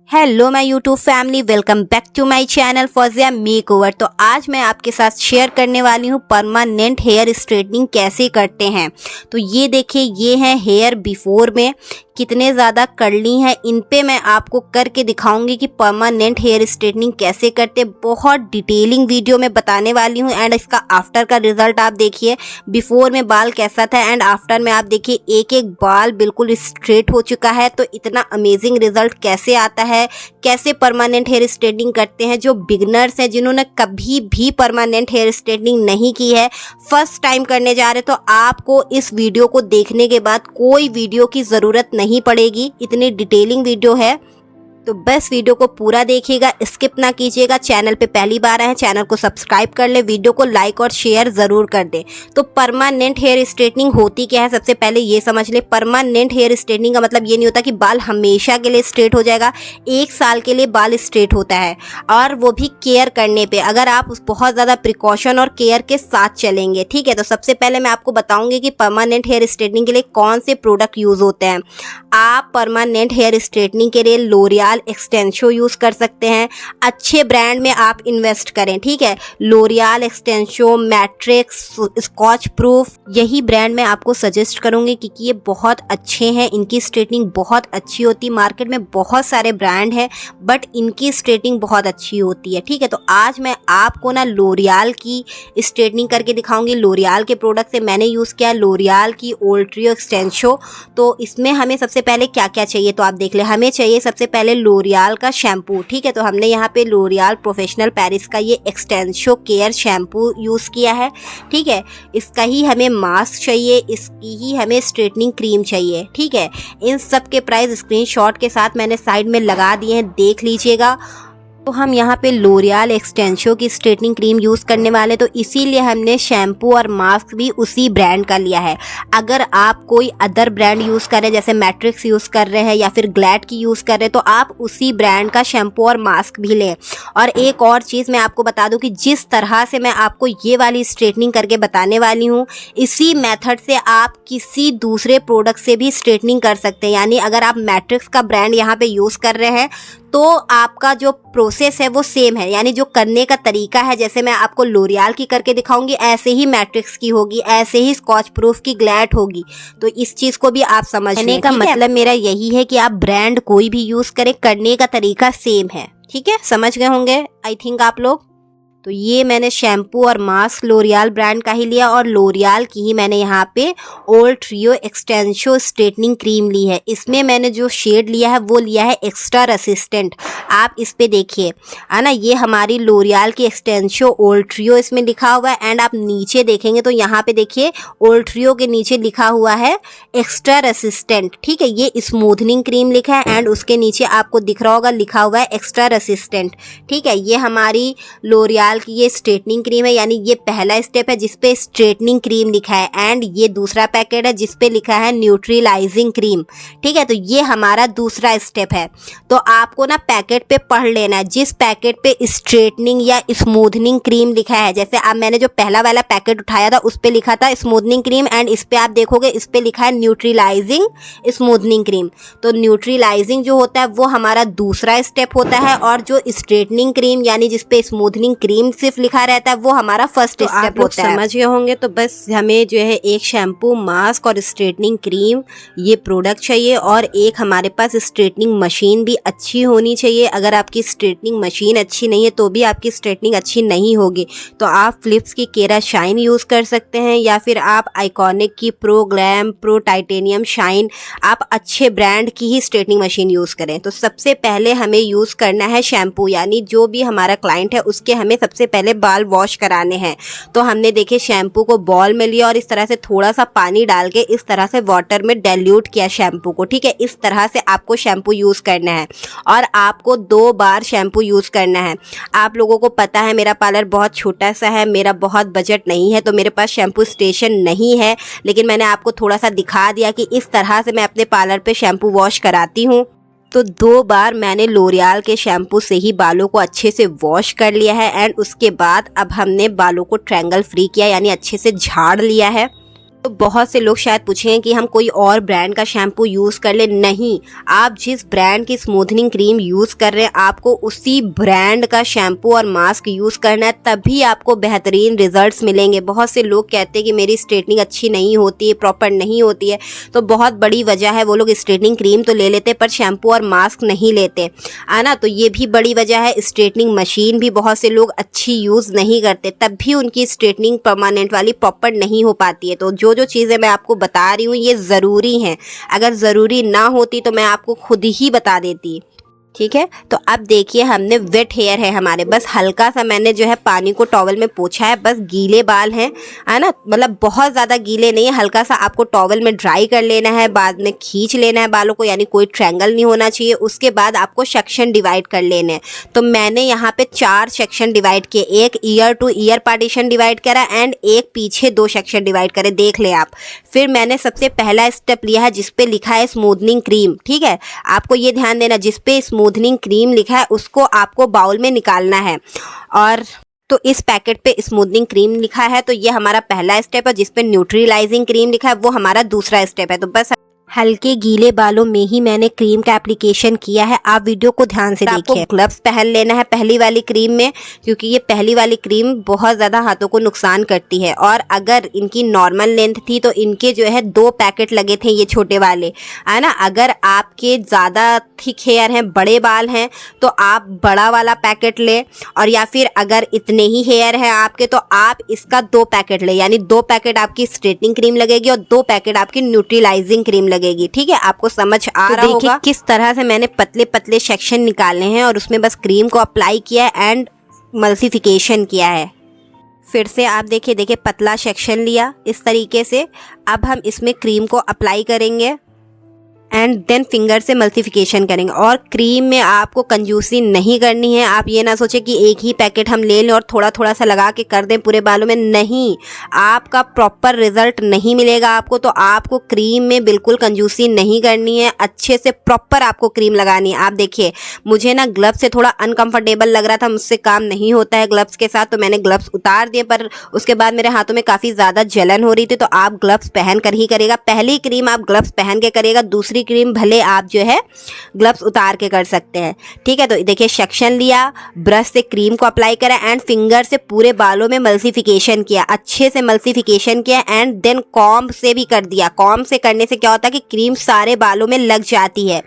Hello my YouTube family, welcome back to my channel Fauzia makeover. तो आज मैं आपके साथ शेयर करने वाली हूँ परमानेंट हेयर स्ट्रेटनिंग कैसे करते हैं। तो ये देखिए, ये है हेयर बिफोर में कितने ज़्यादा कर्ली हैं। इन पे मैं आपको करके दिखाऊंगी कि परमानेंट हेयर स्ट्रेटनिंग कैसे करते। बहुत डिटेलिंग वीडियो में बताने वाली हूँ। एंड इसका आफ्टर का रिजल्ट आप देखिए, बिफोर में बाल कैसा था एंड आफ्टर में आप देखिए एक एक बाल बिल्कुल स्ट्रेट हो चुका है। तो इतना अमेजिंग रिजल्ट कैसे आता है, कैसे परमानेंट हेयर स्ट्रेटनिंग करते हैं। जो बिगनर्स हैं, जिन्होंने कभी भी परमानेंट हेयर स्ट्रेटनिंग नहीं की है, फर्स्ट टाइम करने जा रहे, तो आपको इस वीडियो को देखने के बाद कोई वीडियो की ज़रूरत नहीं पड़ेगी। इतनी डिटेलिंग वीडियो है, तो बस वीडियो को पूरा देखिएगा, स्किप ना कीजिएगा। चैनल पे पहली बार आए हैं, चैनल को सब्सक्राइब कर ले, वीडियो को लाइक और शेयर ज़रूर कर दे। तो परमानेंट हेयर स्ट्रेटनिंग होती क्या है, सबसे पहले ये समझ ले। परमानेंट हेयर स्ट्रेटनिंग का मतलब ये नहीं होता कि बाल हमेशा के लिए स्ट्रेट हो जाएगा। 1 साल के लिए बाल स्ट्रेट होता है, और वो भी केयर करने पे, अगर आप बहुत ज़्यादा प्रिकॉशन और केयर के साथ चलेंगे। ठीक है, तो सबसे पहले मैं आपको बताऊँगी कि परमानेंट हेयर स्ट्रेटनिंग के लिए कौन से प्रोडक्ट यूज़ होते हैं। आप परमानेंट हेयर स्ट्रेटनिंग के लिए लोरियल एक्सटेंशो यूज़ कर सकते हैं। अच्छे ब्रांड में आप इन्वेस्ट करें, ठीक है। लोरियल एक्सटेंशो, मैट्रिक्स, स्कॉच प्रूफ, यही ब्रांड मैं आपको सजेस्ट करूंगी क्योंकि ये बहुत अच्छे हैं। इनकी स्ट्रेटनिंग बहुत अच्छी होती है। मार्केट में बहुत सारे ब्रांड हैं, बट इनकी स्ट्रेटनिंग बहुत अच्छी होती है। ठीक है, तो आज मैं आपको ना लोरियल की स्ट्रेटनिंग करके दिखाऊंगी। लोरियल के प्रोडक्ट से मैंने यूज़ किया लोरियल की ओल्ड ट्रियो एक्सटेंशो। तो इसमें हमें सबसे पहले क्या क्या चाहिए, तो आप देख ले। हमें चाहिए सबसे पहले लोरियल का शैम्पू। ठीक है, तो हमने यहाँ पे लोरियल प्रोफेशनल पेरिस का ये एक्सटेंशो केयर शैम्पू यूज़ किया है। ठीक है, इसका ही हमें मास्क चाहिए, इसकी ही हमें स्ट्रेटनिंग क्रीम चाहिए। ठीक है, इन सब के प्राइस स्क्रीनशॉट के साथ मैंने साइड में लगा दिए हैं, देख लीजिएगा। तो हम यहाँ पे लोरियल एक्सटेंशो की स्ट्रेटनिंग क्रीम यूज़ करने वाले, तो इसीलिए हमने शैम्पू और मास्क भी उसी ब्रांड का लिया है। अगर आप कोई अदर ब्रांड यूज़ कर रहे हैं, जैसे मैट्रिक्स यूज़ कर रहे हैं या फिर ग्लैड की यूज़ कर रहे हैं, तो आप उसी ब्रांड का शैम्पू और मास्क भी लें। और एक और चीज़ मैं आपको बता दूँ कि जिस तरह से मैं आपको ये वाली स्ट्रेटनिंग करके बताने वाली हूँ, इसी मेथड से आप किसी दूसरे प्रोडक्ट से भी स्ट्रेटनिंग कर सकते हैं। यानी अगर आप मैट्रिक्स का ब्रांड यहाँ पे यूज़ कर रहे हैं, तो आपका जो प्रोसेस है वो सेम है। यानी जो करने का तरीका है, जैसे मैं आपको लोरियल की करके दिखाऊंगी, ऐसे ही मैट्रिक्स की होगी, ऐसे ही स्कॉच प्रूफ की, ग्लैड होगी। तो इस चीज़ को भी आप समझने का मतलब मेरा यही है कि आप ब्रांड कोई भी यूज़ करें, करने का तरीका सेम है। ठीक है, समझ गए होंगे आई थिंक आप लोग। तो ये मैंने शैम्पू और मास्क लोरियल ब्रांड का ही लिया, और लोरियल की ही मैंने यहाँ पे ओल्ड ट्रियो एक्सटेंशो स्ट्रेटनिंग क्रीम ली है। इसमें मैंने जो शेड लिया है वो लिया है एक्स्ट्रा रेसिस्टेंट। आप इस पे देखिए, है ना, ये हमारी लोरियल की एक्सटेंशो ओल्ड ट्रियो इसमें लिखा हुआ है। एंड आप नीचे देखेंगे तो यहाँ पे देखिए ओल्ड ट्रियो के नीचे लिखा हुआ है एक्स्ट्रा रेसिस्टेंट। ठीक है, ये स्मूथनिंग क्रीम लिखा है एंड उसके नीचे आपको दिख रहा होगा लिखा हुआ है एक्स्ट्रा रेसिस्टेंट। ठीक है, ये हमारी लोरियल की ये स्ट्रेटनिंग क्रीम है। यानी ये पहला स्टेप है जिसपे स्ट्रेटनिंग क्रीम लिखा है, एंड ये दूसरा पैकेट है जिसपे लिखा है न्यूट्रीलाइजिंग क्रीम। ठीक है, तो ये हमारा दूसरा स्टेप है। तो आपको ना पैकेट पे पढ़ लेना है, जिस पैकेट पे स्ट्रेटनिंग या स्मूथनिंग क्रीम लिखा है। जैसे अब मैंने जो पहला वाला पैकेट उठाया था उस पे लिखा था स्मूथनिंग क्रीम, एंड इस पे आप देखोगे इस पे लिखा है न्यूट्रीलाइजिंग स्मूथनिंग क्रीम। तो न्यूट्रीलाइजिंग जो होता है वो हमारा दूसरा स्टेप होता है, और जो स्ट्रेटनिंग क्रीम यानी जिसपे स्मूथनिंग क्रीम सिर्फ लिखा रहता है वो हमारा फर्स्ट स्टेप होता है। समझ गए होंगे। तो बस हमें जो है एक शैम्पू, मास्क और स्ट्रेटनिंग क्रीम ये प्रोडक्ट चाहिए, और एक हमारे पास स्ट्रेटनिंग मशीन भी अच्छी होनी चाहिए। अगर आपकी स्ट्रेटनिंग मशीन अच्छी नहीं है तो भी आपकी स्ट्रेटनिंग अच्छी नहीं होगी। तो आप फिलिप्स की केरा शाइन यूज़ कर सकते हैं, या फिर आप आइकॉनिक की pro glam, pro titanium shine, आप अच्छे ब्रांड की ही स्ट्रेटनिंग मशीन यूज़ करें। तो सबसे पहले हमें यूज़ करना है शैम्पू। यानी जो भी हमारा क्लाइंट है उसके हमें सबसे पहले बाल वॉश कराने हैं। तो हमने देखे शैम्पू को बॉल में लिया और इस तरह से थोड़ा सा पानी डाल के इस तरह से वाटर में डाइल्यूट किया शैम्पू को। ठीक है, इस तरह से आपको शैम्पू यूज़ करना है, और आपको 2 बार शैम्पू यूज़ करना है। आप लोगों को पता है मेरा पार्लर बहुत छोटा सा है, मेरा बहुत बजट नहीं है, तो मेरे पास शैम्पू स्टेशन नहीं है, लेकिन मैंने आपको थोड़ा सा दिखा दिया कि इस तरह से मैं अपने पार्लर पे शैम्पू वॉश कराती हूँ। तो 2 बार मैंने लोरियल के शैम्पू से ही बालों को अच्छे से वॉश कर लिया है, एंड उसके बाद अब हमने बालों को ट्रैंगल फ्री किया, यानी अच्छे से झाड़ लिया है। तो बहुत से लोग शायद पूछेंगे कि हम कोई और ब्रांड का शैम्पू यूज़ कर ले। नहीं, आप जिस ब्रांड की स्मूथनिंग क्रीम यूज़ कर रहे हैं आपको उसी ब्रांड का शैम्पू और मास्क यूज़ करना है, तभी आपको बेहतरीन रिजल्ट्स मिलेंगे। बहुत से लोग कहते हैं कि मेरी स्ट्रेटनिंग अच्छी नहीं होती है, प्रॉपर नहीं होती है, तो बहुत बड़ी वजह है, वो लोग स्ट्रेटनिंग क्रीम तो ले लेते पर शैम्पू और मास्क नहीं लेते है ना। तो ये भी बड़ी वजह है। स्ट्रेटनिंग मशीन भी बहुत से लोग अच्छी यूज़ नहीं करते, तब भी उनकी स्ट्रेटनिंग परमानेंट वाली प्रॉपर नहीं हो पाती है। तो जो चीज़ें मैं आपको बता रही हूँ ये ज़रूरी हैं, अगर ज़रूरी ना होती तो मैं आपको खुद ही बता देती। ठीक है, तो अब देखिए हमने वेट हेयर है हमारे, बस हल्का सा मैंने जो है पानी को टॉवल में पोंछा है, बस गीले बाल हैं, है ना, मतलब बहुत ज़्यादा गीले नहीं है, हल्का सा आपको टॉवल में ड्राई कर लेना है, बाद में खींच लेना है बालों को, यानी कोई ट्रायंगल नहीं होना चाहिए। उसके बाद आपको सेक्शन डिवाइड कर लेने हैं। तो मैंने यहाँ पे 4 सेक्शन डिवाइड किए, एक year two year partition divide करा एंड एक पीछे 2 सेक्शन डिवाइड करे, देख ले आप। फिर मैंने सबसे पहला स्टेप लिया है जिसपे लिखा है स्मूथनिंग क्रीम। ठीक है, आपको ये ध्यान देना, जिसपे स्मूथनिंग क्रीम लिखा है उसको आपको बाउल में निकालना है। और तो इस पैकेट पे स्मूथनिंग क्रीम लिखा है, तो ये हमारा पहला स्टेप है। जिसपे न्यूट्रीलाइजिंग क्रीम लिखा है वो हमारा दूसरा स्टेप है। तो बस हल्के गीले बालों में ही मैंने क्रीम का एप्लीकेशन किया है, आप वीडियो को ध्यान से देखिए। आपको ग्लव्स पहन लेना है पहली वाली क्रीम में, क्योंकि ये पहली वाली क्रीम बहुत ज़्यादा हाथों को नुकसान करती है। और अगर इनकी नॉर्मल लेंथ थी तो इनके जो है 2 पैकेट लगे थे, ये छोटे वाले, है ना। अगर आपके ज़्यादा थिक हेयर हैं, बड़े बाल हैं, तो आप बड़ा वाला पैकेट ले, और या फिर अगर इतने ही हेयर हैं आपके तो आप इसका 2 पैकेट ले, यानी 2 पैकेट आपकी स्ट्रेटनिंग क्रीम लगेगी और 2 पैकेट आपकी न्यूट्रीलाइजिंग क्रीम लगेगी। ठीक है, आपको समझ आ रहा होगा किस तरह से मैंने पतले पतले सेक्शन निकाले हैं और उसमें बस क्रीम को अप्लाई किया है एंड मल्सिफिकेशन किया है। फिर से आप देखिए पतला सेक्शन लिया इस तरीके से। अब हम इसमें क्रीम को अप्लाई करेंगे एंड देन फिंगर से मल्टीप्लिकेशन करेंगे। और क्रीम में आपको कंजूसी नहीं करनी है, आप ये ना सोचें कि एक ही पैकेट हम ले लें और थोड़ा थोड़ा सा लगा के कर दें पूरे बालों में, नहीं, आपका प्रॉपर रिजल्ट नहीं मिलेगा आपको। तो आपको क्रीम में बिल्कुल कंजूसी नहीं करनी है, अच्छे से प्रॉपर आपको क्रीम लगानी है। आप देखिए मुझे ना ग्लव्स से थोड़ा अनकंफर्टेबल लग रहा था, मुझसे काम नहीं होता है ग्लव्स के साथ, तो मैंने ग्लव्स उतार दिए, पर उसके बाद मेरे हाथों में काफ़ी ज़्यादा जलन हो रही थी। तो आप ग्लव्स पहन कर ही करेगा, पहली क्रीम आप ग्लव्स पहन के करेगा, दूसरी क्रीम भले आप जो है ग्लव्स उतार के कर सकते हैं। ठीक है, तो देखिए सेक्शन लिया, ब्रश से क्रीम को अप्लाई करा एंड फिंगर से पूरे बालों में मल्सिफिकेशन किया, अच्छे से मल्सिफिकेशन किया एंड देन कॉम्ब से भी कर दिया। कॉम्ब से करने से क्या होता है कि क्रीम सारे बालों में लग जाती है।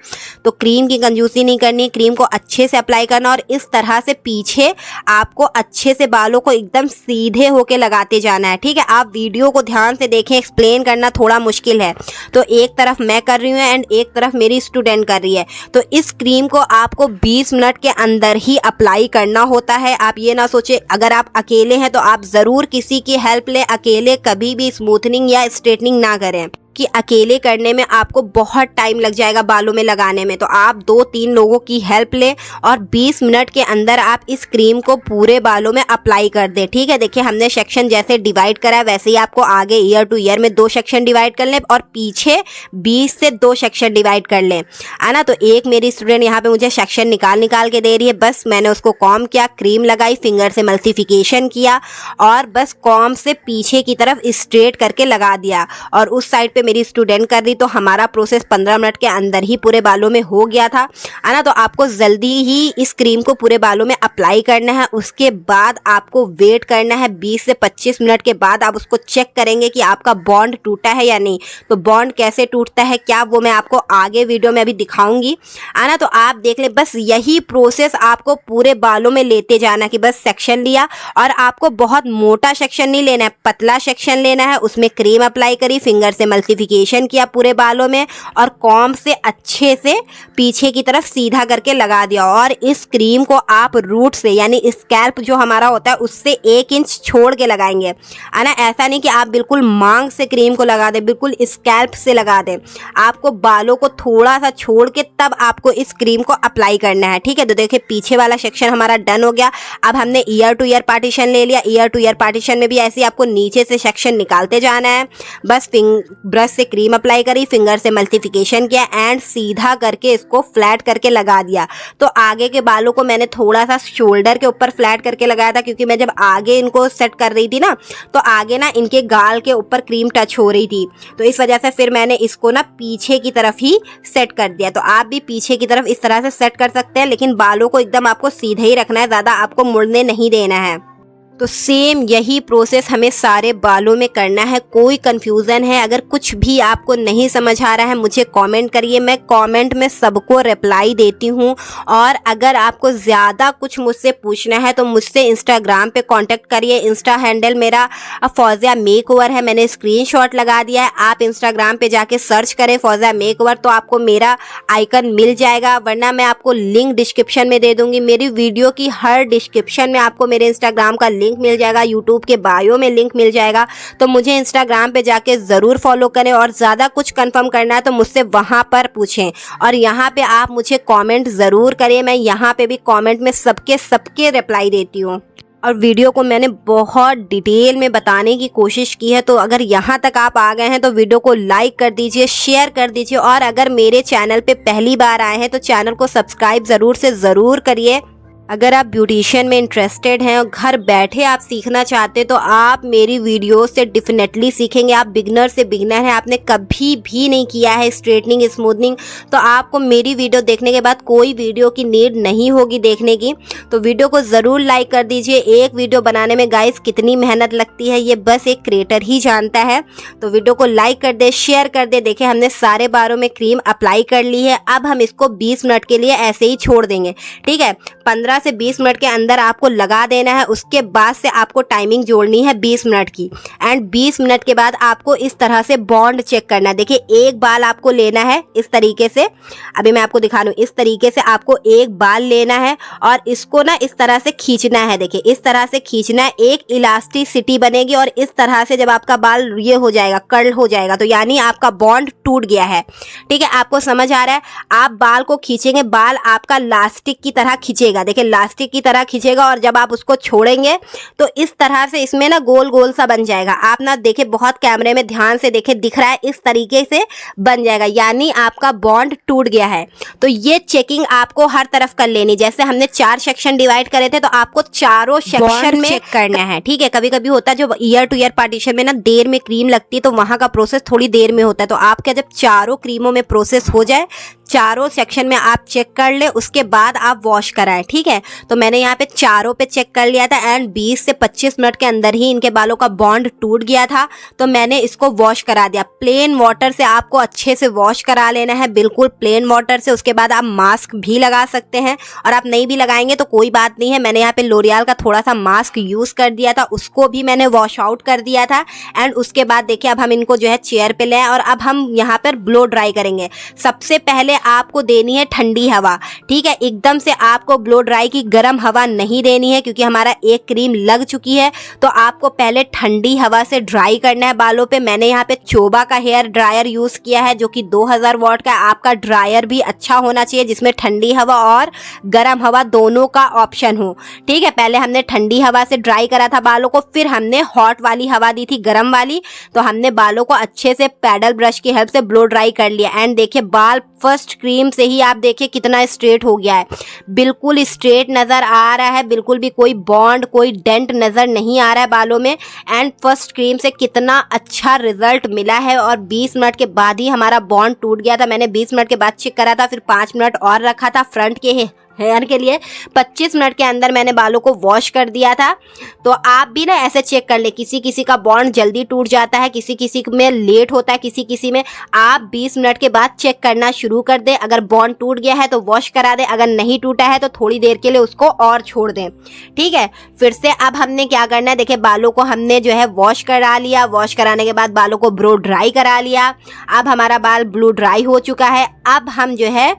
तो क्रीम की कंजूसी नहीं करनी, क्रीम को अच्छे से अप्लाई करना और इस तरह से पीछे आपको अच्छे से बालों को एकदम सीधे होके लगाते जाना है। ठीक है, आप वीडियो को ध्यान से देखें, एक्सप्लेन करना थोड़ा मुश्किल है। तो एक तरफ मैं कर रही हूँ एंड एक तरफ मेरी स्टूडेंट कर रही है। तो इस क्रीम को आपको 20 मिनट के अंदर ही अप्लाई करना होता है। आप ये ना सोचे, अगर आप अकेले हैं तो आप ज़रूर किसी की हेल्प लें, अकेले कभी भी स्मूथनिंग या स्ट्रेटनिंग ना करें कि अकेले करने में आपको बहुत टाइम लग जाएगा बालों में लगाने में। तो आप 2-3 लोगों की हेल्प लें और 20 मिनट के अंदर आप इस क्रीम को पूरे बालों में अप्लाई कर दें। ठीक है, देखिए हमने सेक्शन जैसे डिवाइड करा है वैसे ही आपको आगे ईयर टू ईयर में 2 सेक्शन डिवाइड कर लें और पीछे 20 से 2 सेक्शन डिवाइड कर लें, है ना। तो एक मेरी स्टूडेंट यहाँ पे मुझे सेक्शन निकाल के दे रही है, बस मैंने उसको कॉम्ब किया, क्रीम लगाई, फिंगर से मल्सिफिकेशन किया और बस कॉम्ब से पीछे की तरफ स्ट्रेट करके लगा दिया। और उस साइड पे मेरी स्टूडेंट कर रही, तो हमारा प्रोसेस 15 मिनट के अंदर ही पूरे बालों में हो गया था, है ना। तो आपको जल्दी ही इस क्रीम को पूरे बालों में अप्लाई करना है। उसके बाद आपको वेट करना है 20 से 25 मिनट के बाद आप उसको चेक करेंगे कि आपका बॉन्ड टूटा है या नहीं। तो बॉन्ड कैसे टूटता है क्या, वो मैं आपको आगे वीडियो में अभी दिखाऊंगी, है ना। तो आप देख ले, बस यही प्रोसेस आपको पूरे बालों में लेते जाना कि बस सेक्शन लिया और आपको बहुत मोटा सेक्शन नहीं लेना है, पतला सेक्शन लेना है, उसमें क्रीम अप्लाई करी, फिंगर से मल्सिफिकेशन किया पूरे बालों में और कॉम्ब से अच्छे से पीछे की तरफ सीधा करके लगा दिया। और इस क्रीम को आप रूट से, यानी स्कैल्प जो हमारा होता है उससे 1 इंच छोड़ के लगाएंगे, है ना। ऐसा नहीं कि आप बिल्कुल मांग से क्रीम को लगा दें, बिल्कुल स्कैल्प से लगा दें। आपको बालों को थोड़ा सा छोड़ के तब आपको इस क्रीम को अप्लाई करना है। ठीक है, तो देखिए पीछे वाला सेक्शन हमारा डन हो गया। अब हमने ईयर टू ईयर पार्टीशन ले लिया, ईयर टू ईयर पार्टीशन में भी ऐसे ही आपको नीचे से सेक्शन निकालते जाना है। बस ब्रश ब्रश से क्रीम अप्लाई करी, फिंगर से मल्टीप्लिकेशन किया एंड सीधा करके इसको फ्लैट करके लगा दिया। तो आगे के बालों को मैंने थोड़ा सा शोल्डर के ऊपर फ्लैट करके लगाया था, क्योंकि मैं जब आगे इनको सेट कर रही थी ना तो आगे ना इनके गाल के ऊपर क्रीम टच हो रही थी, तो इस वजह से फिर मैंने इसको ना पीछे की तरफ ही सेट कर दिया। तो आप भी पीछे की तरफ इस तरह से सेट कर सकते हैं, लेकिन बालों को एकदम आपको सीधे ही रखना है, ज़्यादा आपको मुड़ने नहीं देना है। तो सेम यही प्रोसेस हमें सारे बालों में करना है। कोई कंफ्यूजन है, अगर कुछ भी आपको नहीं समझ आ रहा है मुझे कमेंट करिए, मैं कमेंट में सबको रिप्लाई देती हूँ। और अगर आपको ज़्यादा कुछ मुझसे पूछना है तो मुझसे इंस्टाग्राम पे कांटेक्ट करिए। इंस्टा हैंडल मेरा फौजिया मेकओवर है, मैंने स्क्रीनशॉट लगा दिया है। आप इंस्टाग्राम पे जाके सर्च करें फौजिया मेकओवर तो आपको मेरा आइकन मिल जाएगा, वरना मैं आपको लिंक डिस्क्रिप्शन में दे दूँगी। मेरी वीडियो की हर डिस्क्रिप्शन में आपको मेरे इंस्टाग्राम का लिंक मिल जाएगा, यूट्यूब के बायो में लिंक मिल जाएगा। तो मुझे इंस्टाग्राम पे जाके ज़रूर फॉलो करें, और ज़्यादा कुछ कंफर्म करना है तो मुझसे वहाँ पर पूछें। और यहाँ पे आप मुझे कमेंट ज़रूर करें, मैं यहाँ पे भी कमेंट में सबके रिप्लाई देती हूँ। और वीडियो को मैंने बहुत डिटेल में बताने की कोशिश की है, तो अगर यहाँ तक आप आ गए हैं तो वीडियो को लाइक कर दीजिए, शेयर कर दीजिए, और अगर मेरे चैनल पे पहली बार आए हैं तो चैनल को सब्सक्राइब ज़रूर से ज़रूर करिए। अगर आप ब्यूटिशियन में इंटरेस्टेड हैं और घर बैठे आप सीखना चाहते तो आप मेरी वीडियो से डेफिनेटली सीखेंगे। आप बिगनर से बिगनर हैं, आपने कभी भी नहीं किया है स्ट्रेटनिंग स्मूथनिंग, तो आपको मेरी वीडियो देखने के बाद कोई वीडियो की नीड नहीं होगी देखने की। तो वीडियो को ज़रूर लाइक कर दीजिए। एक वीडियो बनाने में गाइस कितनी मेहनत लगती है ये बस एक क्रिएटर ही जानता है। तो वीडियो को लाइक कर दे, शेयर कर दे। देखिए हमने सारे बालों में क्रीम अप्लाई कर ली है। अब हम इसको 20 मिनट के लिए ऐसे ही छोड़ देंगे, ठीक है। 15 से 20 मिनट के अंदर आपको लगा देना है। उसके बाद से आपको टाइमिंग जोड़नी है 20 मिनट की, एंड 20 मिनट के बाद आपको इस तरह से बॉन्ड चेक करना है। देखिए एक बाल आपको लेना है इस तरीके से, अभी मैं आपको दिखा दूं, इस तरीके से आपको एक बाल लेना है और इसको ना इस तरह से खींचना है। देखिए इस तरह से खींचना है, एक इलास्टिसिटी बनेगी, और इस तरह से जब आपका बाल ये हो जाएगा, कर्ल हो जाएगा, तो यानी आपका बॉन्ड टूट गया है, ठीक है। आपको समझ आ रहा है। आप बाल को खींचेंगे, बाल आपका लास्टिक की तरह खींचेगा। देखिए लास्टिक की तरह खींचेगा, और जब आप उसको छोड़ेंगे तो इस तरह से इसमें ना गोल गोल सा बन जाएगा। आप ना देखे, बहुत कैमरे में ध्यान से देखे, दिख रहा है, इस तरीके से बन जाएगा, यानी आपका बॉन्ड टूट गया है। तो ये चेकिंग आपको हर तरफ कर लेनी। जैसे हमने 4 सेक्शन डिवाइड करे थे, तो आपको चारों सेक्शन में चेक करना है, ठीक है। कभी कभी होता है जो ईयर टू ईयर पार्टीशन में ना देर में क्रीम लगती है, तो वहां का प्रोसेस थोड़ी देर में होता है। तो आपका जब चारों क्रीमों में प्रोसेस हो जाए, चारों सेक्शन में आप चेक कर ले, उसके बाद आप वॉश कराएं, ठीक है। तो मैंने यहाँ पे चारों पे चेक कर लिया था, एंड 20 से 25 मिनट के अंदर ही इनके बालों का बॉन्ड टूट गया था। तो मैंने इसको वॉश करा दिया। प्लेन वाटर से आपको अच्छे से वॉश करा लेना है, बिल्कुल प्लेन वाटर से। उसके बाद आप मास्क भी लगा सकते हैं, और आप नहीं भी लगाएंगे तो कोई बात नहीं है। मैंने यहाँ पे लोरियल का थोड़ा सा मास्क यूज कर दिया था, उसको भी मैंने वॉश आउट कर दिया था। एंड उसके बाद देखिए अब हम इनको जो है चेयर पे ले, और अब हम यहाँ पर ब्लो ड्राई करेंगे। सबसे पहले आपको देनी है ठंडी हवा, ठीक है। एकदम से आपको ब्लो ड्राई की गर्म हवा नहीं देनी है, क्योंकि हमारा एक क्रीम लग चुकी है। तो आपको पहले ठंडी हवा से ड्राई करना है बालों पे। मैंने यहाँ पे चोबा का हेयर ड्रायर यूज किया है, जो कि 2000 वॉट का। आपका ड्रायर भी अच्छा होना चाहिए जिसमें ठंडी हवा और गर्म हवा दोनों का ऑप्शन हो, ठीक है। पहले हमने ठंडी हवा से ड्राई करा था बालों को, फिर हमने हॉट वाली हवा दी थी, गर्म वाली। तो हमने बालों को अच्छे से पैडल ब्रश की हेल्प से ब्लो ड्राई कर लिया। एंड देखिए बाल फर्स्ट क्रीम से ही आप देखिए कितना स्ट्रेट हो गया है, बिल्कुल स्ट्रेट नज़र आ रहा है, बिल्कुल भी कोई बॉन्ड, कोई डेंट नज़र नहीं आ रहा है बालों में। एंड फर्स्ट क्रीम से कितना अच्छा रिजल्ट मिला है, और 20 मिनट के बाद ही हमारा बॉन्ड टूट गया था। मैंने 20 मिनट के बाद चेक करा था, फिर 5 मिनट और रखा था फ्रंट के हेयर के लिए। 25 मिनट के अंदर मैंने बालों को वॉश कर दिया था। तो आप भी ना ऐसे चेक कर ले, किसी किसी का बॉन्ड जल्दी टूट जाता है, किसी किसी में लेट होता है, किसी किसी में। आप 20 मिनट के बाद चेक करना शुरू कर दें। अगर बॉन्ड टूट गया है तो वॉश करा दें, अगर नहीं टूटा है तो थोड़ी देर के लिए उसको और छोड़ दें, ठीक है। फिर से अब हमने क्या करना है, देखिए बालों को हमने जो है वॉश करा लिया। वॉश कराने के बाद बालों को ब्लो ड्राई करा लिया। अब हमारा बाल ब्लो ड्राई हो चुका है। अब हम जो है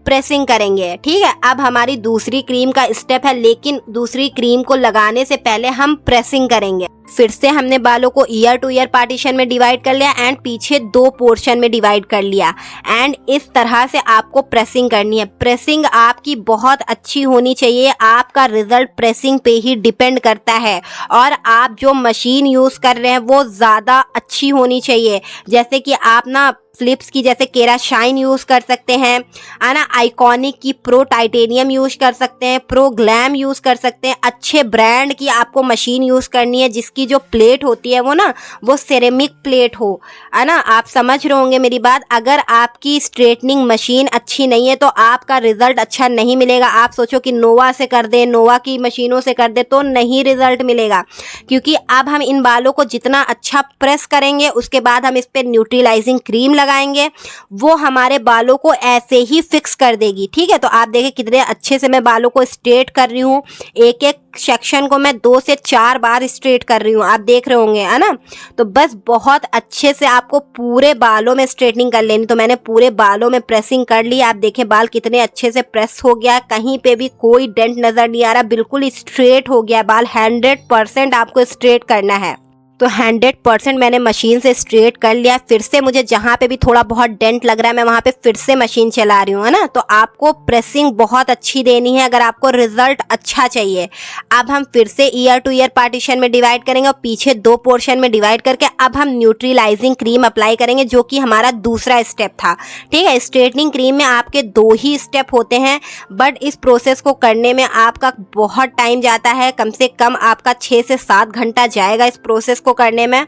प्रेसिंग करेंगे, ठीक है। अब हमारी दूसरी क्रीम का स्टेप है, लेकिन दूसरी क्रीम को लगाने से पहले हम प्रेसिंग करेंगे। फिर से हमने बालों को ईयर टू ईयर पार्टीशन में डिवाइड कर लिया एंड पीछे 2 पोर्शन में डिवाइड कर लिया एंड इस तरह से आपको प्रेसिंग करनी है। प्रेसिंग आपकी बहुत अच्छी होनी चाहिए, आपका रिजल्ट प्रेसिंग पे ही डिपेंड करता है। और आप जो मशीन यूज़ कर रहे हैं वो ज़्यादा अच्छी होनी चाहिए, जैसे कि आप ना फिलिप्स की जैसे केराशाइन यूज़ कर सकते हैं, है ना, आइकॉनिक की प्रो टाइटेनियम यूज़ कर सकते हैं, प्रो ग्लैम यूज़ कर सकते हैं। अच्छे ब्रांड की आपको मशीन यूज़ करनी है जिसकी जो प्लेट होती है वो ना वो सेरेमिक प्लेट हो, है ना। आप समझ रहे होंगे मेरी बात। अगर आपकी स्ट्रेटनिंग मशीन अच्छी नहीं है तो आपका रिजल्ट अच्छा नहीं मिलेगा। आप सोचो कि नोवा से कर दें, नोवा की मशीनों से कर दे तो नहीं रिजल्ट मिलेगा, क्योंकि अब हम इन बालों को जितना अच्छा प्रेस करेंगे उसके बाद हम इस पर न्यूट्रलाइजिंग क्रीम लगाएंगे, वो हमारे बालों को ऐसे ही फिक्स कर देगी। ठीक है, तो आप देखिए कितने अच्छे से मैं बालों को स्ट्रेट कर रही हूँ। एक एक सेक्शन को मैं 2 से 4 बार स्ट्रेट कर रही हूँ, आप देख रहे होंगे, है ना। तो बस बहुत अच्छे से आपको पूरे बालों में स्ट्रेटनिंग कर लेनी। तो मैंने पूरे बालों में प्रेसिंग कर ली। आप देखें बाल कितने अच्छे से प्रेस हो गया, कहीं पे भी कोई डेंट नजर नहीं आ रहा, बिल्कुल स्ट्रेट हो गया बाल। 100% आपको स्ट्रेट करना है। तो 100% मैंने मशीन से स्ट्रेट कर लिया। फिर से मुझे जहाँ पे भी थोड़ा बहुत डेंट लग रहा है मैं वहाँ पे फिर से मशीन चला रही हूँ, है ना। तो आपको प्रेसिंग बहुत अच्छी देनी है अगर आपको रिजल्ट अच्छा चाहिए। अब हम फिर से ईयर टू ईयर पार्टीशन में डिवाइड करेंगे और पीछे 2 पोर्शन में डिवाइड करके अब हम न्यूट्रलाइजिंग क्रीम अप्लाई करेंगे, जो कि हमारा दूसरा स्टेप था। ठीक है, स्ट्रेटनिंग क्रीम में आपके 2 ही स्टेप होते हैं, बट इस प्रोसेस को करने में आपका बहुत टाइम जाता है। कम से कम आपका 6 से 7 घंटा जाएगा इस प्रोसेस को करने में,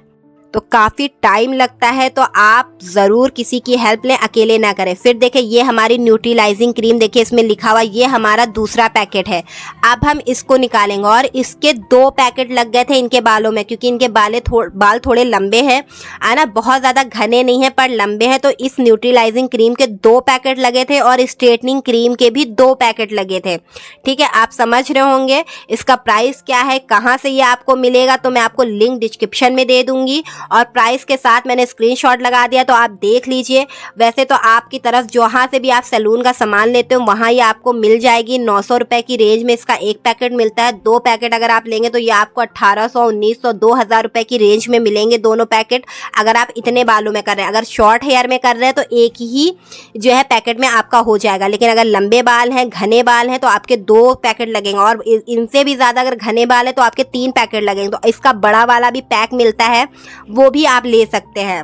तो काफ़ी टाइम लगता है। तो आप ज़रूर किसी की हेल्प लें, अकेले ना करें। फिर देखिए ये हमारी न्यूट्रलाइजिंग क्रीम, देखिए इसमें लिखा हुआ ये हमारा दूसरा पैकेट है। अब हम इसको निकालेंगे और इसके 2 पैकेट लग गए थे इनके बालों में, क्योंकि इनके बाल थोड़े लंबे हैं, है ना, बहुत ज़्यादा घने नहीं है पर लंबे हैं। तो इस न्यूट्रलाइजिंग क्रीम के 2 पैकेट लगे थे और स्ट्रेटनिंग क्रीम के भी 2 पैकेट लगे थे। ठीक है, आप समझ रहे होंगे। इसका प्राइस क्या है, कहाँ से ये आपको मिलेगा, तो मैं आपको लिंक डिस्क्रिप्शन में दे दूंगी और प्राइस के साथ मैंने स्क्रीनशॉट लगा दिया, तो आप देख लीजिए। वैसे तो आपकी तरफ जहाँ से भी आप सैलून का सामान लेते हो वहाँ ये आपको मिल जाएगी। 900 रुपये की रेंज में इसका एक पैकेट मिलता है। 2 पैकेट अगर आप लेंगे तो ये आपको 1800, 1900, 2000 रुपये की रेंज में मिलेंगे दोनों पैकेट, अगर आप इतने बालों में कर रहे हैं। अगर शॉर्ट हेयर में कर रहे हैं तो एक ही जो है पैकेट में आपका हो जाएगा, लेकिन अगर लंबे बाल हैं, घने बाल हैं तो आपके 2 पैकेट लगेंगे, और इनसे भी ज़्यादा अगर घने बाल है तो आपके 3 पैकेट लगेंगे। तो इसका बड़ा वाला भी पैक मिलता है, वो भी आप ले सकते हैं।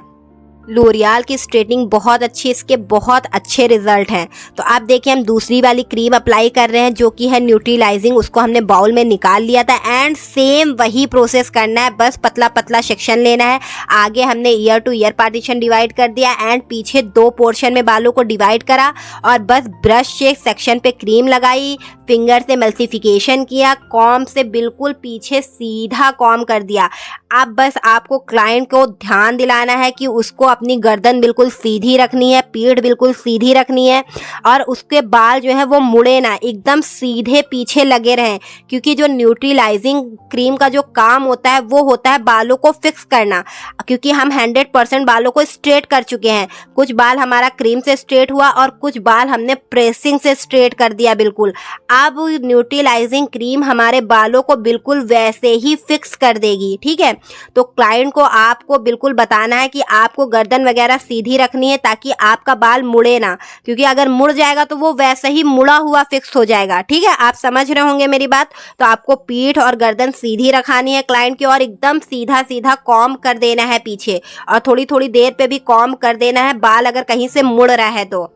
लोरियल की स्ट्रेटनिंग बहुत अच्छी, इसके बहुत अच्छे रिजल्ट हैं। तो आप देखिए हम दूसरी वाली क्रीम अप्लाई कर रहे हैं जो कि है न्यूट्रलाइजिंग, उसको हमने बाउल में निकाल लिया था एंड सेम वही प्रोसेस करना है, बस पतला पतला सेक्शन लेना है। आगे हमने year two year partition divide कर दिया एंड पीछे 2 पोर्शन में बालों को डिवाइड करा और बस ब्रश से सेक्शन पे क्रीम लगाई, फिंगर से मल्टीफिकेशन किया, कॉम से बिल्कुल पीछे सीधा कॉम कर दिया। अब बस आपको क्लाइंट को ध्यान दिलाना है कि उसको अपनी गर्दन बिल्कुल सीधी रखनी है, पीठ बिल्कुल सीधी रखनी है और उसके बाल जो है वो मुड़े ना, एकदम सीधे पीछे लगे रहें, क्योंकि जो न्यूट्रलाइजिंग क्रीम का जो काम होता है वो होता है बालों को फिक्स करना। क्योंकि हम 100% बालों को स्ट्रेट कर चुके हैं, कुछ बाल हमारा क्रीम से स्ट्रेट हुआ और कुछ बाल हमने प्रेसिंग से स्ट्रेट कर दिया बिल्कुल। अब न्यूट्रलाइजिंग क्रीम हमारे बालों को बिल्कुल वैसे ही फिक्स कर देगी। ठीक है, तो क्लाइंट को आपको बिल्कुल बताना है कि आपको गर्दन वगैरह सीधी रखनी है ताकि आपका बाल मुड़े ना, क्योंकि अगर मुड़ जाएगा तो वो वैसे ही मुड़ा हुआ फिक्स हो जाएगा। ठीक है, आप समझ रहे होंगे मेरी बात। तो आपको पीठ और गर्दन सीधी रखानी है क्लाइंट की और एकदम सीधा सीधा कॉम कर देना है पीछे, और थोड़ी थोड़ी देर पे भी कॉम कर देना है बाल अगर कहीं से मुड़ रहा है तो।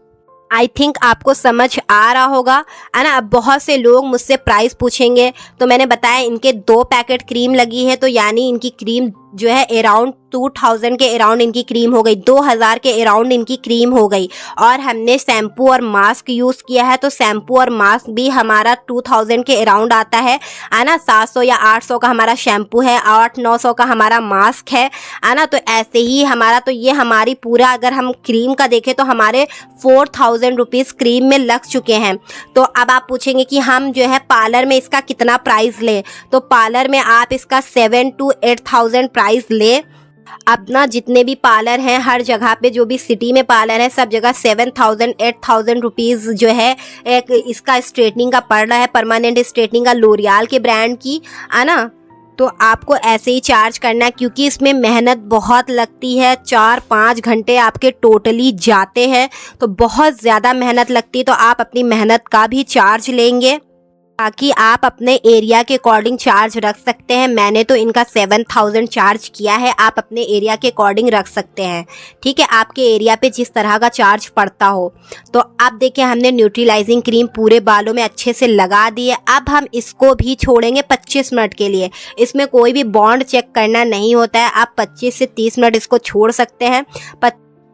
आई थिंक आपको समझ आ रहा होगा, है ना। अब बहुत से लोग मुझसे प्राइस पूछेंगे, तो मैंने बताया इनके 2 पैकेट क्रीम लगी है, तो यानी इनकी क्रीम जो है अराउंड 2000 के अराउंड इनकी क्रीम हो गई, 2000 के अराउंड इनकी क्रीम हो गई। और हमने शैम्पू और मास्क यूज़ किया है, तो शैम्पू और मास्क भी हमारा 2000 के अराउंड आता है ना। 700 या 800 का हमारा शैम्पू है, 800-900 का हमारा मास्क है ना। तो ऐसे ही हमारा, तो ये हमारी पूरा अगर हम क्रीम का देखें तो हमारे 4000 रुपीज़ क्रीम में लग चुके हैं। तो अब आप पूछेंगे कि हम जो है पार्लर में इसका कितना प्राइस लें, तो पार्लर में आप इसका 7 to 8000 प्राइस ले। अब ना जितने भी पार्लर हैं हर जगह पे, जो भी सिटी में पार्लर है सब जगह 7000-8000 रुपीज़ जो है एक इसका स्ट्रेटनिंग का पड़ रहा है, परमानेंट स्ट्रेटनिंग का, लोरियल के ब्रांड की, है ना। तो आपको ऐसे ही चार्ज करना है, क्योंकि इसमें मेहनत बहुत लगती है। 4-5 घंटे आपके टोटली जाते हैं, तो बहुत ज़्यादा मेहनत लगती है। तो आप अपनी मेहनत का भी चार्ज लेंगे ताकि आप अपने एरिया के अकॉर्डिंग चार्ज रख सकते हैं। मैंने तो इनका 7000 चार्ज किया है, आप अपने एरिया के अकॉर्डिंग रख सकते हैं। ठीक है, आपके एरिया पे जिस तरह का चार्ज पड़ता हो। तो अब देखिए हमने न्यूट्रलाइजिंग क्रीम पूरे बालों में अच्छे से लगा दी है। अब हम इसको भी छोड़ेंगे 25 मिनट के लिए। इसमें कोई भी बॉन्ड चेक करना नहीं होता है, आप 25 से 30 मिनट इसको छोड़ सकते हैं।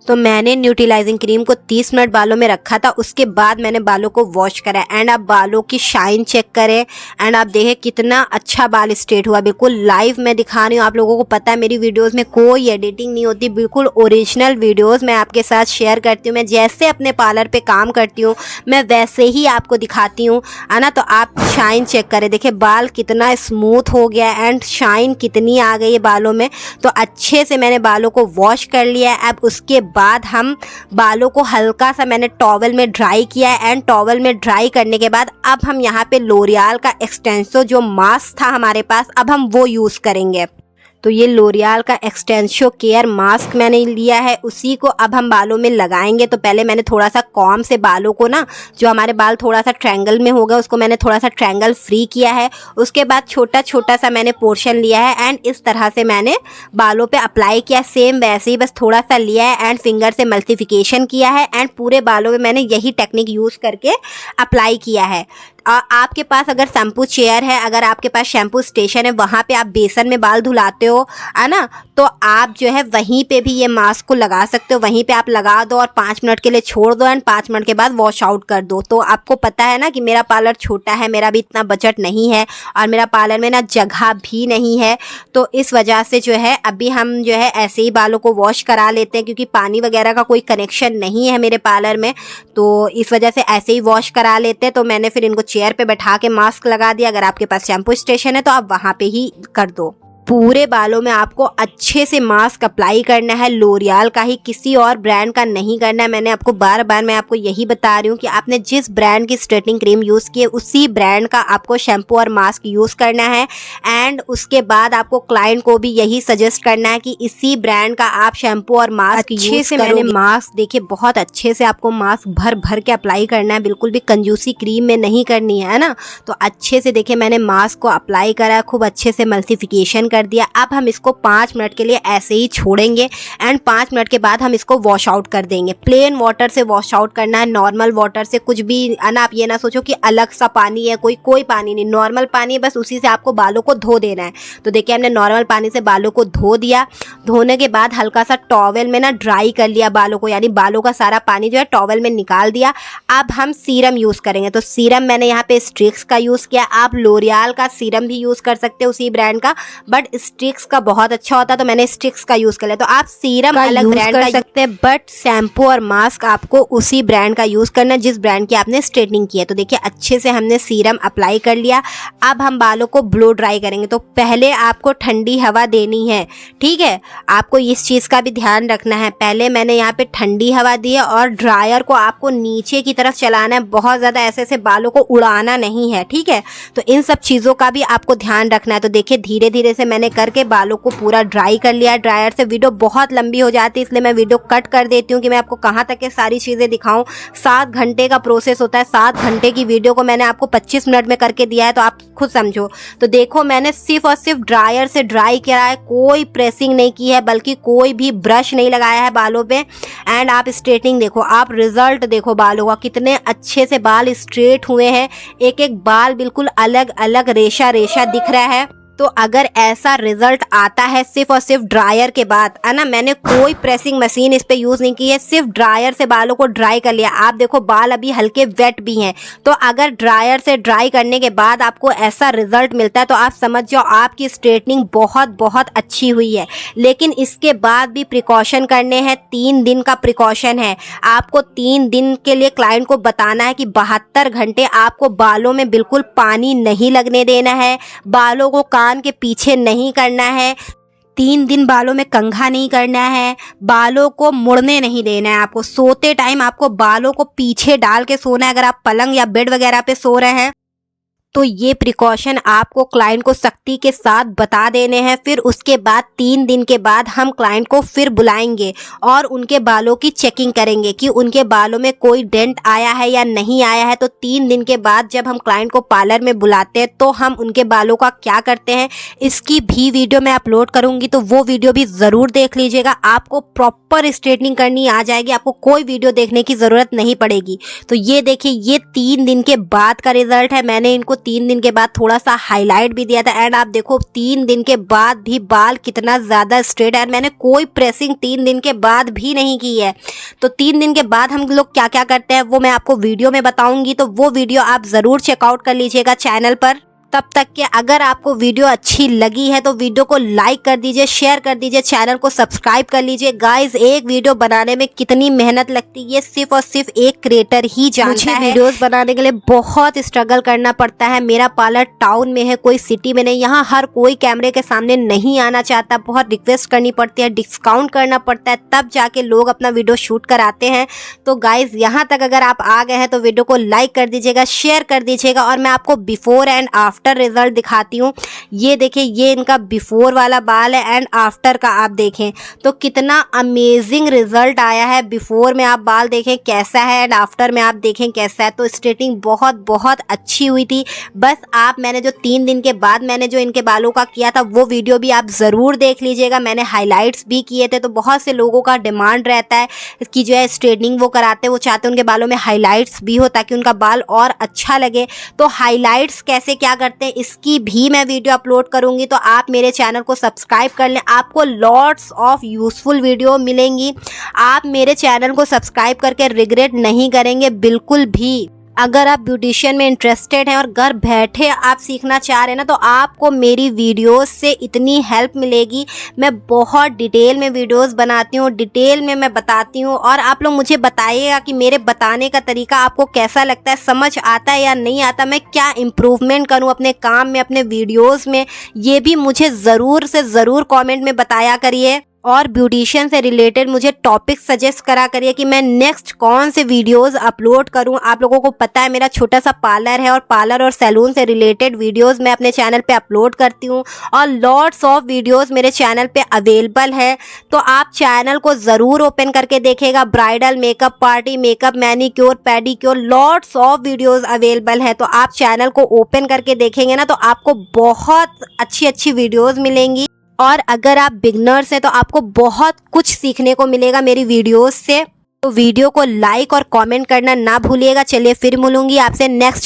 तो मैंने न्यूट्रलाइजिंग क्रीम को 30 मिनट बालों में रखा था, उसके बाद मैंने बालों को वॉश करा। एंड आप बालों की शाइन चेक करें एंड आप देखें कितना अच्छा बाल स्ट्रेट हुआ। बिल्कुल लाइव मैं दिखा रही हूँ, आप लोगों को पता है मेरी वीडियोस में कोई एडिटिंग नहीं होती, बिल्कुल ओरिजिनल वीडियोस मैं आपके साथ शेयर करती हूँ। मैं जैसे अपने पार्लर पे काम करती हूँ मैं वैसे ही आपको दिखाती हूँ, है ना। तो आप शाइन चेक करें, देखिए बाल कितना स्मूथ हो गया एंड शाइन कितनी आ गई है बालों में। तो अच्छे से मैंने बालों को वॉश कर लिया है। अब उसके बाद हम बालों को हल्का सा मैंने टॉवल में ड्राई किया है। एंड टॉवल में ड्राई करने के बाद अब हम यहाँ पे लोरियल का एक्सटेंसो जो मास्क था हमारे पास, अब हम वो यूज़ करेंगे। तो ये लोरियल का एक्सटेंसो केयर मास्क मैंने लिया है, उसी को अब हम बालों में लगाएंगे। तो पहले मैंने थोड़ा सा कॉम से बालों को ना, जो हमारे बाल थोड़ा सा ट्रायंगल में होगा उसको मैंने थोड़ा सा ट्रायंगल फ्री किया है। उसके बाद छोटा छोटा सा मैंने पोर्शन लिया है एंड इस तरह से मैंने बालों पे अप्लाई किया। सेम वैसे ही बस थोड़ा सा लिया है एंड फिंगर से मल्टीप्लिकेशन किया है एंड पूरे बालों में मैंने यही टेक्निक यूज़ करके अप्लाई किया है। आपके पास अगर शैम्पू चेयर है, अगर आपके पास शैम्पू स्टेशन है, वहाँ पे आप बेसन में बाल धुलाते हो, है ना, तो आप जो है वहीं पे भी ये मास्क को लगा सकते हो। वहीं पे आप लगा दो और 5 मिनट के लिए छोड़ दो एंड 5 मिनट के बाद वॉश आउट कर दो। तो आपको पता है ना कि मेरा पार्लर छोटा है, मेरा भी इतना बजट नहीं है और मेरा पार्लर में ना जगह भी नहीं है। तो इस वजह से जो है अभी हम जो है ऐसे ही बालों को वॉश करा लेते हैं, क्योंकि पानी वगैरह का कोई कनेक्शन नहीं है मेरे पार्लर में। तो इस वजह से ऐसे ही वॉश करा लेते हैं। तो मैंने फिर इनको चेयर पे बैठा के मास्क लगा दिया। अगर आपके पास शैम्पू स्टेशन है तो आप वहाँ पे ही कर दो। पूरे बालों में आपको अच्छे से मास्क अप्लाई करना है, लोरियल का ही, किसी और ब्रांड का नहीं करना है। मैंने आपको बार बार मैं आपको यही बता रही हूँ कि आपने जिस ब्रांड की स्ट्रेटनिंग क्रीम यूज़ की है उसी ब्रांड का आपको शैम्पू और मास्क यूज़ करना है। एंड उसके बाद आपको क्लाइंट को भी यही सजेस्ट करना है कि इसी ब्रांड का आप शैम्पू और मास्क अच्छे से मैंने मास्क देखिए बहुत अच्छे से आपको मास्क भर भर के अप्लाई करना है, बिल्कुल भी कंजूसी क्रीम में नहीं करनी है ना। तो अच्छे से देखिए मैंने मास्क को अप्लाई करा, खूब अच्छे से मल्टीप्लिकेशन कर दिया। अब हम इसको 5 मिनट के लिए ऐसे ही छोड़ेंगे एंड 5 मिनट के बाद हम इसको वॉश आउट कर देंगे। प्लेन वाटर से वॉश आउट करना है, नॉर्मल वाटर से, कुछ भी ना आप ये ना सोचो कि अलग सा पानी है, कोई पानी नहीं, नॉर्मल पानी है, बस उसी से आपको बालों को धो देना है। तो देखिए हमने नॉर्मल पानी से बालों को धो दिया। धोने के बाद हल्का सा टॉवल में ना ड्राई कर लिया बालों को, यानी बालों का सारा पानी जो है टॉवल में निकाल दिया। अब हम सीरम यूज़ करेंगे। तो सीरम मैंने यहाँ पे स्ट्रिक्स का यूज़ किया। आप लोरियल का सीरम भी यूज़ कर सकते हो उसी ब्रांड का, बट स्ट्रिक्स का बहुत अच्छा होता है तो मैंने स्ट्रिक्स का यूज़ कर लिया। तो आप सीरम अलग ब्रांड कर सकते हैं, बट शैम्पू और मास्क आपको उसी ब्रांड का यूज़ करना है जिस ब्रांड की आपने स्ट्रेटनिंग की है। तो देखिए अच्छे से हमने सीरम अप्लाई कर लिया। अब हम बालों को ब्लो ड्राई करेंगे। तो पहले आपको ठंडी हवा देनी है, ठीक है, आपको इस चीज़ का भी ध्यान रखना है। पहले मैंने यहाँ पे ठंडी हवा दी है और ड्रायर को आपको नीचे की तरफ चलाना है, बहुत ज़्यादा ऐसे ऐसे बालों को उड़ाना नहीं है, ठीक है। तो इन सब चीज़ों का भी आपको ध्यान रखना है। तो देखिए धीरे धीरे से मैंने करके बालों को पूरा ड्राई कर लिया ड्रायर से। वीडियो बहुत लंबी हो जाती है इसलिए मैं वीडियो कट कर देती हूँ कि मैं आपको कहाँ तक के सारी चीज़ें दिखाऊं। 7 घंटे का प्रोसेस होता है, 7 घंटे की वीडियो को मैंने आपको 25 मिनट में करके दिया है, तो आप खुद समझो। तो देखो मैंने सिर्फ और सिर्फ ड्रायर से ड्राई किया है, कोई प्रेसिंग नहीं की है, बल्कि कोई भी ब्रश नहीं लगाया है बालों पे। एंड आप स्ट्रेटनिंग देखो, आप रिजल्ट देखो बालों का, कितने अच्छे से बाल स्ट्रेट हुए हैं। एक एक बाल बिल्कुल अलग अलग रेशा रेशा दिख रहा है। तो अगर ऐसा रिजल्ट आता है सिर्फ और सिर्फ ड्रायर के बाद, है ना, मैंने कोई प्रेसिंग मशीन इस पे यूज़ नहीं की है, सिर्फ ड्रायर से बालों को ड्राई कर लिया। आप देखो बाल अभी हल्के वेट भी हैं। तो अगर ड्रायर से ड्राई करने के बाद आपको ऐसा रिजल्ट मिलता है तो आप समझ जाओ आपकी स्ट्रेटनिंग बहुत बहुत अच्छी हुई है। लेकिन इसके बाद भी प्रिकॉशन करने हैं, 3 दिन का प्रिकॉशन है। आपको 3 दिन के लिए क्लाइंट को बताना है कि 72 घंटे आपको बालों में बिल्कुल पानी नहीं लगने देना है, बालों को कान के पीछे नहीं करना है, 3 दिन बालों में कंघा नहीं करना है, बालों को मुड़ने नहीं देना है। आपको सोते टाइम आपको बालों को पीछे डाल के सोना है। अगर आप पलंग या बेड वगैरह पे सो रहे हैं तो ये प्रिकॉशन आपको क्लाइंट को सख्ती के साथ बता देने हैं। फिर उसके बाद 3 दिन के बाद हम क्लाइंट को फिर बुलाएंगे और उनके बालों की चेकिंग करेंगे कि उनके बालों में कोई डेंट आया है या नहीं आया है। तो 3 दिन के बाद जब हम क्लाइंट को पार्लर में बुलाते हैं तो हम उनके बालों का क्या करते हैं, इसकी भी वीडियो मैं अपलोड करूंगी, तो वो वीडियो भी ज़रूर देख लीजिएगा। आपको प्रॉपर स्ट्रेटनिंग करनी आ जाएगी, आपको कोई वीडियो देखने की ज़रूरत नहीं पड़ेगी। तो ये देखिए, ये 3 दिन के बाद का रिजल्ट है। मैंने इनको 3 दिन के बाद थोड़ा सा हाईलाइट भी दिया था एंड आप देखो 3 दिन के बाद भी बाल कितना ज़्यादा स्ट्रेट है। मैंने कोई प्रेसिंग 3 दिन के बाद भी नहीं की है। तो 3 दिन के बाद हम लोग क्या क्या करते हैं वो मैं आपको वीडियो में बताऊंगी, तो वो वीडियो आप ज़रूर चेकआउट कर लीजिएगा चैनल पर। तब तक के अगर आपको वीडियो अच्छी लगी है तो वीडियो को लाइक कर दीजिए, शेयर कर दीजिए, चैनल को सब्सक्राइब कर लीजिए। गाइस, एक वीडियो बनाने में कितनी मेहनत लगती है ये सिर्फ और सिर्फ एक क्रिएटर ही जानता है। वीडियोस बनाने के लिए बहुत स्ट्रगल करना पड़ता है। मेरा पार्लर टाउन में है, कोई सिटी में नहीं। यहाँ हर कोई कैमरे के सामने नहीं आना चाहता, बहुत रिक्वेस्ट करनी पड़ती है, डिस्काउंट करना पड़ता है, तब जाके लोग अपना वीडियो शूट कराते हैं। तो गाइस, यहाँ तक अगर आप आ गए हैं तो वीडियो को लाइक कर दीजिएगा, शेयर कर दीजिएगा और मैं आपको बिफोर एंड आफ्टर रिजल्ट दिखाती हूँ। ये देखिए, ये इनका बिफोर वाला बाल है एंड आफ्टर का आप देखें तो कितना अमेजिंग रिजल्ट आया है। बिफोर में आप बाल देखें कैसा है एंड आफ्टर में आप देखें कैसा है। तो स्ट्रेटनिंग बहुत बहुत अच्छी हुई थी। बस आप मैंने जो 3 दिन के बाद मैंने जो इनके बालों का किया था वो वीडियो भी आप ज़रूर देख लीजिएगा। मैंने हाईलाइट्स भी किए थे। तो बहुत से लोगों का डिमांड रहता है कि जो है स्ट्रेटनिंग वो कराते हैं, वो चाहते हैं उनके बालों में हाईलाइट्स भी हो ताकि उनका बाल और अच्छा लगे। तो हाईलाइट्स कैसे क्या करते हैं इसकी भी मैं वीडियो अपलोड करूंगी। तो आप मेरे चैनल को सब्सक्राइब कर लें, आपको लॉट्स ऑफ यूजफुल वीडियो मिलेंगी। आप मेरे चैनल को सब्सक्राइब करके रिग्रेट नहीं करेंगे बिल्कुल भी। अगर आप ब्यूटिशियन में इंटरेस्टेड हैं और घर बैठे आप सीखना चाह रहे हैं ना, तो आपको मेरी वीडियोस से इतनी हेल्प मिलेगी। मैं बहुत डिटेल में वीडियोस बनाती हूँ, डिटेल में मैं बताती हूँ और आप लोग मुझे बताइएगा कि मेरे बताने का तरीका आपको कैसा लगता है, समझ आता है या नहीं आता, मैं क्या इम्प्रूवमेंट करूँ अपने काम में, अपने वीडियोज़ में। ये भी मुझे ज़रूर से ज़रूर कॉमेंट में बताया करिए और ब्यूटिशियन से रिलेटेड मुझे टॉपिक सजेस्ट करा करिए कि मैं नेक्स्ट कौन से वीडियोस अपलोड करूं। आप लोगों को पता है मेरा छोटा सा पार्लर है और पार्लर और सैलून से रिलेटेड वीडियोस मैं अपने चैनल पे अपलोड करती हूं और लॉट्स ऑफ वीडियोस मेरे चैनल पे अवेलेबल है। तो आप चैनल को ज़रूर ओपन करके देखिएगा। Bridal makeup, party makeup, manicure, pedicure, lots of videos available है। तो आप चैनल को ओपन करके देखेंगे ना तो आपको बहुत अच्छी अच्छी वीडियोज़ मिलेंगी। और अगर आप बिगनर्स हैं तो आपको बहुत कुछ सीखने को मिलेगा मेरी वीडियोस से। तो वीडियो को लाइक और कमेंट करना ना भूलिएगा। चलिए फिर मिलूंगी आपसे नेक्स्ट